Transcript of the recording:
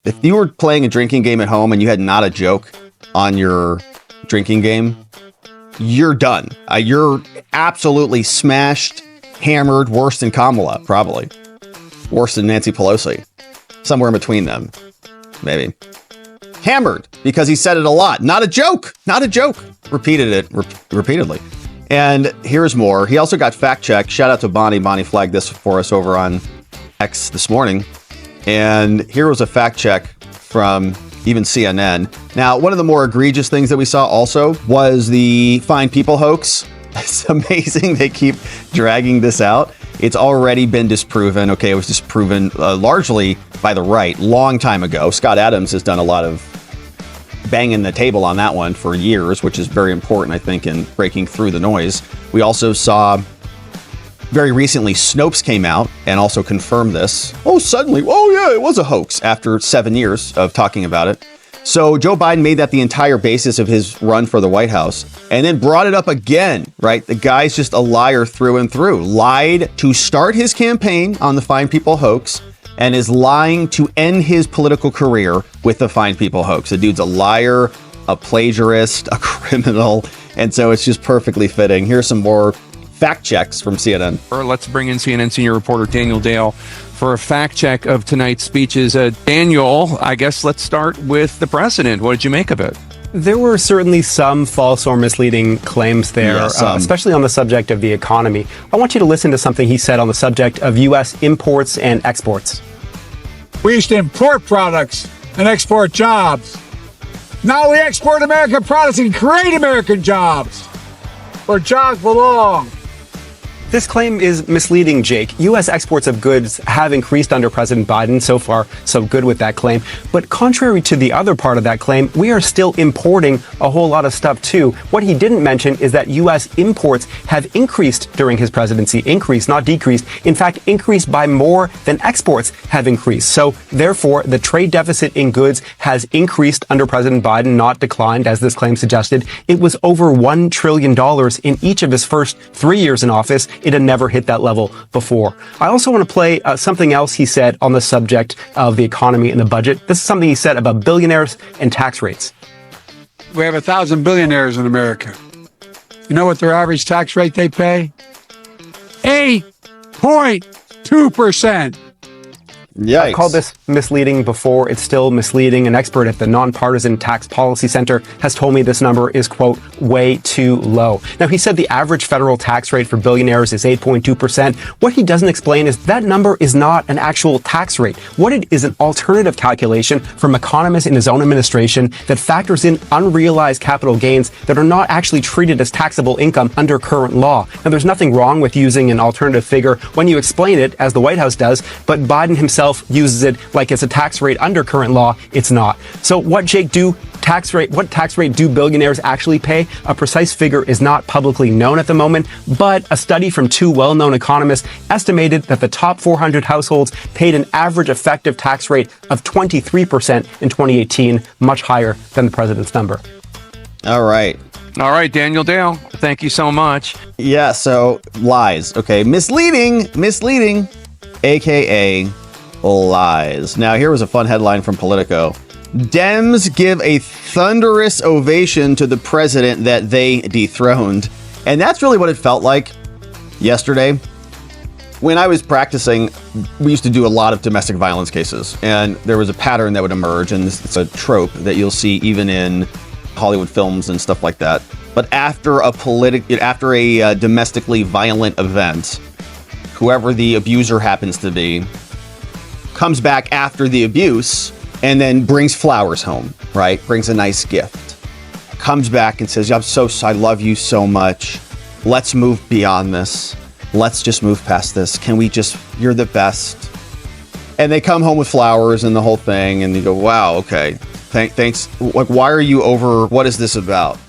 if you were playing a drinking game at home and you had not a joke on your drinking game, you're done. You're absolutely smashed, hammered, worse than Kamala, probably. Worse than Nancy Pelosi. Somewhere in between them, maybe. Hammered, because he said it a lot. Not a joke. Not a joke. Repeated it repeatedly. And here's more. He also got fact-checked. Shout out to Bonnie. Bonnie flagged this for us over on X this morning. And here was a fact check from even CNN. Now, one of the more egregious things that we saw also was the Fine People hoax. It's amazing they keep dragging this out. It's already been disproven. Okay, it was disproven largely by the right long time ago. Scott Adams has done a lot of banging the table on that one for years, which is very important, I think, in breaking through the noise. We also saw very recently Snopes came out and also confirmed this. Suddenly, yeah, it was a hoax after 7 years of talking about it. So Joe Biden made that the entire basis of his run for the White House and then brought it up again, right? The guy's just a liar through and through. Lied to start his campaign on the Fine People hoax and is lying to end his political career with the Fine People hoax. The dude's a liar, a plagiarist, a criminal. And so it's just perfectly fitting. Here's some more fact checks from CNN. Let's bring in CNN senior reporter Daniel Dale for a fact check of tonight's speeches. Daniel, I guess let's start with the president. What did you make of it? There were certainly some false or misleading claims there, especially on the subject of the economy. I want you to listen to something he said on the subject of U.S. imports and exports. We used to import products and export jobs. Now we export American products and create American jobs, where jobs belong. This claim is misleading, Jake. U.S. exports of goods have increased under President Biden. So far, so good with that claim. But contrary to the other part of that claim, we are still importing a whole lot of stuff, too. What he didn't mention is that U.S. imports have increased during his presidency. Increased, not decreased. In fact, increased by more than exports have increased. So, therefore, the trade deficit in goods has increased under President Biden, not declined, as this claim suggested. It was over $1 trillion in each of his first 3 years in office. It had never hit that level before. I also want to play something else he said on the subject of the economy and the budget. This is something he said about billionaires and tax rates. We have 1,000 billionaires in America. You know what their average tax rate they pay? 8.2%. Yikes. I've called this misleading before. It's still misleading. An expert at the Nonpartisan Tax Policy Center has told me this number is, quote, way too low. Now, he said the average federal tax rate for billionaires is 8.2%. What he doesn't explain is that number is not an actual tax rate. What it is an alternative calculation from economists in his own administration that factors in unrealized capital gains that are not actually treated as taxable income under current law. Now, there's nothing wrong with using an alternative figure when you explain it, as the White House does, but Biden himself uses it like it's a tax rate under current law. It's not. So what tax rate do billionaires actually pay? A precise figure is not publicly known at the moment, but a study from two well-known economists estimated that the top 400 households paid an average effective tax rate of 23% in 2018, much higher than the president's number. All right, Daniel Dale. Thank you so much. Yeah, so lies. Okay, misleading, aka lies. Now, here was a fun headline from Politico. Dems give a thunderous ovation to the president that they dethroned. And that's really what it felt like yesterday. When I was practicing, we used to do a lot of domestic violence cases, and there was a pattern that would emerge, and it's a trope that you'll see even in Hollywood films and stuff like that. But after a domestically violent event, whoever the abuser happens to be comes back after the abuse and then brings flowers home, right? Brings a nice gift. Comes back and says, I love you so much. Let's move beyond this. Let's just move past this. You're the best. And they come home with flowers and the whole thing. And you go, wow, okay. Thanks. Like, why are you over? What is this about?